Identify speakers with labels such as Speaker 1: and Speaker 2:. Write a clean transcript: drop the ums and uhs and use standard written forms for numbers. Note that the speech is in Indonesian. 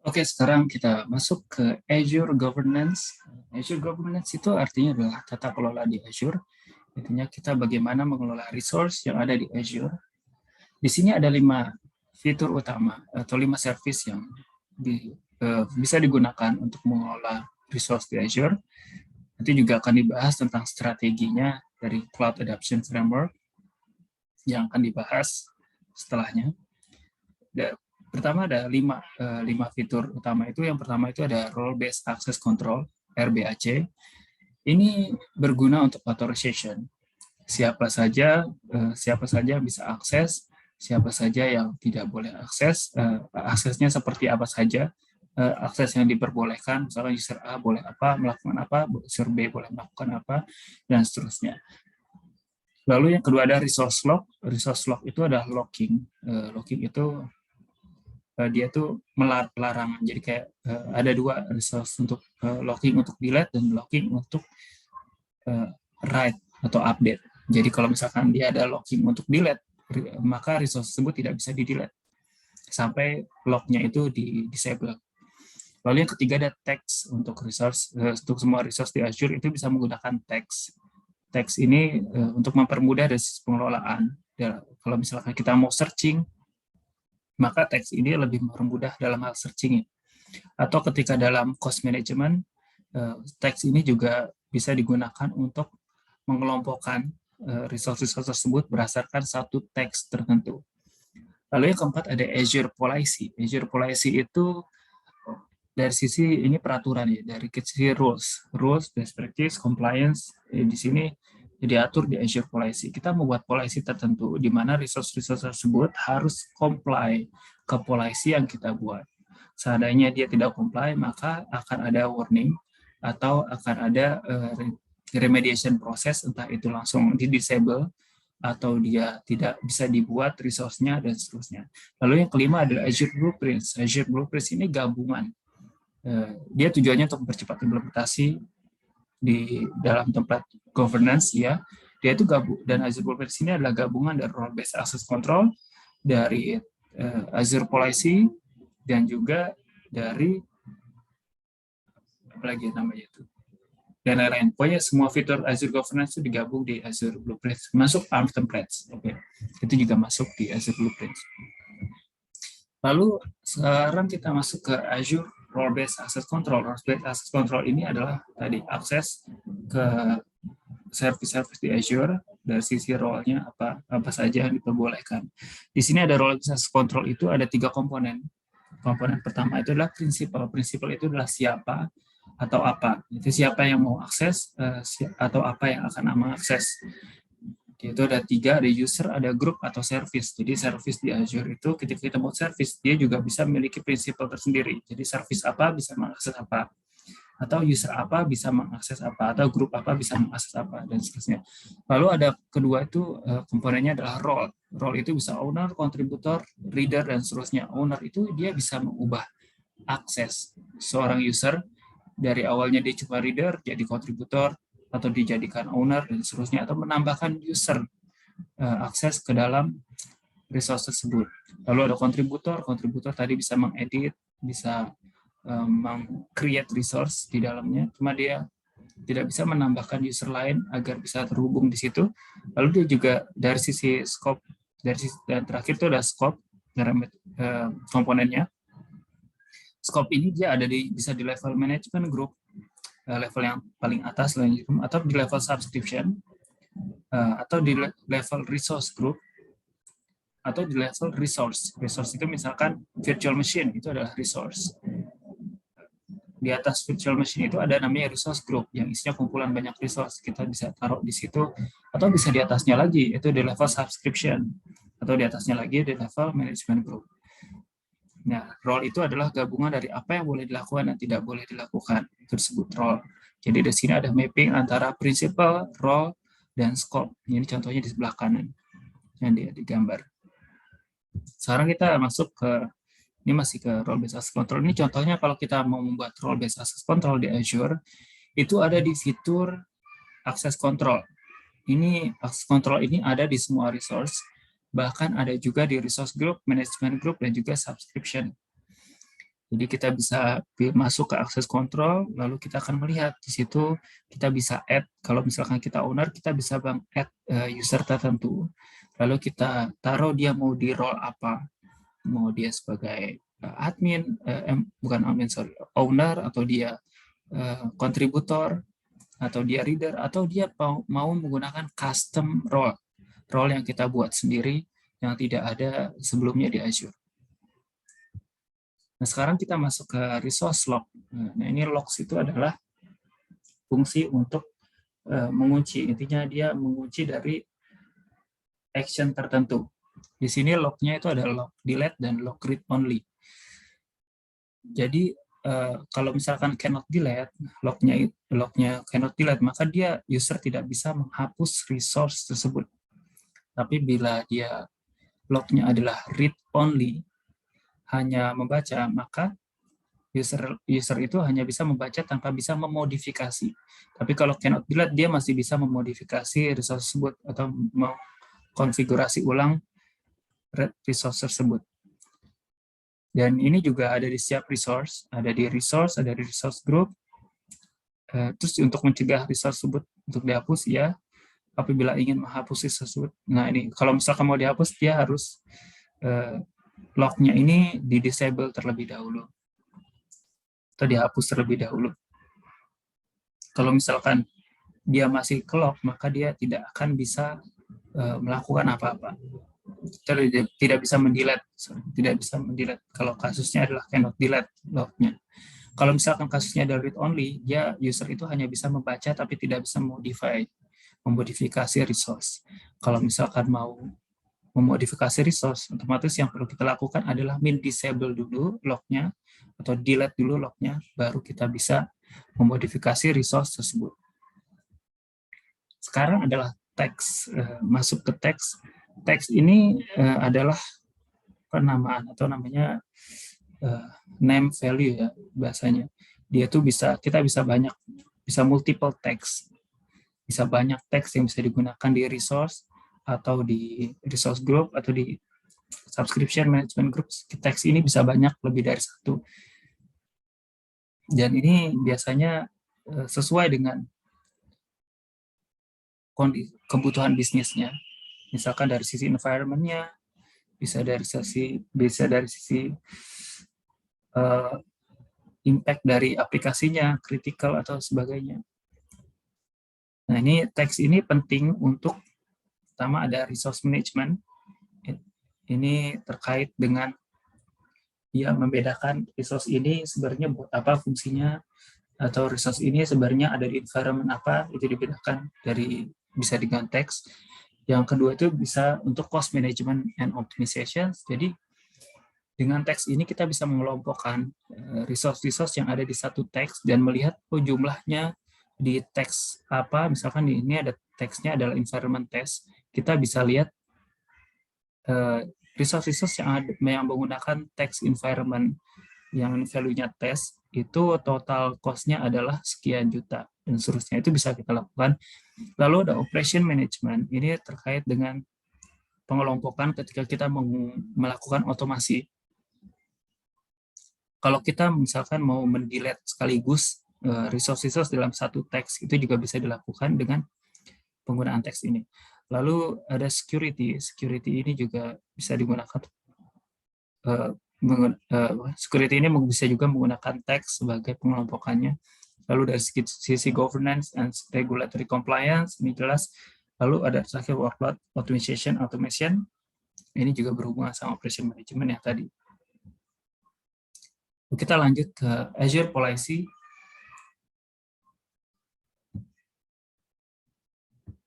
Speaker 1: Oke, sekarang kita masuk ke Azure Governance. Azure Governance itu artinya adalah tata kelola di Azure. Intinya kita bagaimana mengelola resource yang ada di Azure. Di sini ada 5 fitur utama atau 5 service yang bisa digunakan untuk mengelola resource di Azure. Nanti juga akan dibahas tentang strateginya dari Cloud Adoption Framework yang akan dibahas setelahnya. Pertama ada 5 fitur utama itu. Yang pertama itu ada Role Based Access Control, RBAC. Ini berguna untuk authorization. Siapa saja bisa akses, siapa saja yang tidak boleh akses, aksesnya seperti apa saja, akses yang diperbolehkan, misalnya user A boleh apa, melakukan apa, user B boleh melakukan apa, dan seterusnya. Lalu yang kedua ada resource log. Resource log itu adalah locking. Locking itu dia tuh larangan. Jadi kayak ada 2 resource untuk locking untuk delete dan locking untuk write atau update. Jadi kalau misalkan dia ada locking untuk delete, maka resource tersebut tidak bisa di-delete sampai lognya itu di-disable. Lalu yang ketiga ada text untuk resource. Untuk semua resource di Azure itu bisa menggunakan text. Text ini untuk mempermudah dari sisi pengelolaan. Kalau misalkan kita mau searching, maka teks ini lebih mempermudah dalam hal searching. Atau ketika dalam cost management, teks ini juga bisa digunakan untuk mengelompokkan resource-resource tersebut berdasarkan satu teks tertentu. Lalu yang keempat ada Azure Policy. Azure Policy itu dari sisi ini peraturan ya, dari sisi rules, best practice, compliance. Di sini diatur di Azure Policy. Kita membuat policy tertentu di mana resource-resource tersebut harus comply ke policy yang kita buat. Seandainya dia tidak comply, maka akan ada warning atau akan ada remediation proses, entah itu langsung di-disable atau dia tidak bisa dibuat resource-nya dan seterusnya. Lalu yang kelima adalah Azure Blueprints. Azure Blueprints ini gabungan. Dia tujuannya untuk mempercepat implementasi di dalam tempat governance ya. Dia itu gabung, dan Azure Blueprints ini adalah gabungan dari Role Based Access Control, dari Azure Policy, dan juga dari apa lagi namanya itu, dan lain-lain. Pokoknya semua fitur Azure Governance itu digabung di Azure Blueprints, masuk ARM templates. Oke, itu juga masuk di Azure Blueprints. Lalu sekarang kita masuk ke Azure Role Based Access Control. Role Based Access Control ini adalah tadi akses ke service-service di Azure dari sisi role-nya apa saja yang diperbolehkan. Di sini ada Role Based Access Control itu ada 3 komponen. Komponen pertama itu adalah prinsipal. Prinsipal itu adalah siapa atau apa. Itu siapa yang mau akses atau apa yang akan mengakses. Itu ada 3, ada user, ada group, atau service. Jadi service di Azure itu ketika kita mau service, dia juga bisa memiliki prinsipal tersendiri. Jadi service apa bisa mengakses apa, atau user apa bisa mengakses apa, atau group apa bisa mengakses apa, dan seterusnya. Lalu ada kedua itu komponennya adalah role. Role itu bisa owner, contributor, reader, dan seterusnya. Owner itu dia bisa mengubah akses seorang user dari awalnya dia cuma reader jadi contributor, atau dijadikan owner dan seterusnya, atau menambahkan user akses ke dalam resource tersebut. Lalu ada kontributor tadi bisa mengedit, bisa meng-create resource di dalamnya, cuma dia tidak bisa menambahkan user lain agar bisa terhubung di situ. Lalu dia juga dari sisi scope, dan terakhir itu ada scope komponennya. Scope ini dia bisa di level management group, level yang paling atas, atau di level subscription, atau di level resource group, atau di level resource. Resource itu misalkan virtual machine, itu adalah resource. Di atas virtual machine itu ada namanya resource group, yang isinya kumpulan banyak resource. Kita bisa taruh di situ, atau bisa di atasnya lagi, itu di level subscription, atau di atasnya lagi di level management group. Nah, role itu adalah gabungan dari apa yang boleh dilakukan dan tidak boleh dilakukan. Itu disebut role. Jadi di sini ada mapping antara principal, role, dan scope. Ini contohnya di sebelah kanan yang dia digambar. Sekarang kita masuk ke, ini masih ke role based access control. Ini contohnya kalau kita mau membuat role based access control di Azure, itu ada di fitur access control. Ini access control ini ada di semua resource, bahkan ada juga di resource group, management group, dan juga subscription. Jadi kita bisa masuk ke access control, lalu kita akan melihat di situ kita bisa add, kalau misalkan kita owner, kita bisa add user tertentu. Lalu kita taruh dia mau di role apa, mau dia sebagai admin, bukan admin, sorry, owner, atau dia kontributor, atau dia reader, atau dia mau menggunakan custom role yang kita buat sendiri yang tidak ada sebelumnya di Azure. Nah, sekarang kita masuk ke resource log. Nah, ini logs itu adalah fungsi untuk mengunci. Intinya dia mengunci dari action tertentu. Di sini lognya itu ada log delete dan log read only. Jadi kalau misalkan cannot delete, lognya cannot delete, maka dia user tidak bisa menghapus resource tersebut. Tapi bila dia lognya adalah read only, hanya membaca, maka user itu hanya bisa membaca tanpa bisa memodifikasi. Tapi kalau cannot delete, dia masih bisa memodifikasi resource tersebut atau mengkonfigurasi ulang resource tersebut. Dan ini juga ada di setiap resource, ada di resource group. Terus untuk mencegah resource tersebut untuk dihapus, ya, apabila ingin menghapus resource tersebut. Nah, ini kalau misalkan mau dihapus, dia harus lognya ini di-disable terlebih dahulu atau dihapus terlebih dahulu. Kalau misalkan dia masih ke-log, maka dia tidak akan bisa melakukan apa-apa. Tidak bisa mendelete kalau kasusnya adalah cannot delete lognya. Kalau misalkan kasusnya adalah read only, dia user itu hanya bisa membaca tapi tidak bisa memodifikasi resource. Kalau misalkan mau memodifikasi resource, otomatis yang perlu kita lakukan adalah disable dulu lognya atau delete dulu lognya, baru kita bisa memodifikasi resource tersebut. Sekarang adalah teks, masuk ke teks. Teks ini adalah penamaan atau namanya name value ya bahasanya. Dia tuh kita bisa multiple teks, bisa banyak teks yang bisa digunakan di resource atau di resource group atau di subscription management group. Teks ini bisa banyak, lebih dari satu. Dan ini biasanya sesuai dengan kebutuhan bisnisnya. Misalkan dari sisi environment-nya, bisa dari sisi impact dari aplikasinya, critical atau sebagainya. Nah, ini teks ini penting untuk, pertama ada resource management. Ini terkait dengan dia membedakan resource ini sebenarnya buat apa fungsinya, atau resource ini sebenarnya ada di environment apa, itu dibedakan bisa dengan teks. Yang kedua itu bisa untuk cost management and optimization. Jadi dengan teks ini kita bisa mengelompokkan resource-resource yang ada di satu teks dan melihat jumlahnya di teks apa. Misalkan ini ada teksnya adalah environment test, kita bisa lihat resource-resource yang menggunakan teks environment yang value-nya test itu total cost-nya adalah sekian juta dan seterusnya. Itu bisa kita lakukan. Lalu ada operation management, ini terkait dengan pengelompokan ketika kita melakukan otomasi. Kalau kita misalkan mau mendelete sekaligus resource-resource dalam satu teks, itu juga bisa dilakukan dengan penggunaan teks ini. Lalu ada security ini juga bisa digunakan. Security ini bisa juga menggunakan teks sebagai pengelompokannya. Lalu dari sisi governance and regulatory compliance, ini jelas. Lalu ada terakhir workload automation. Ini juga berhubungan sama operation management yang tadi. Kita lanjut ke Azure Policy.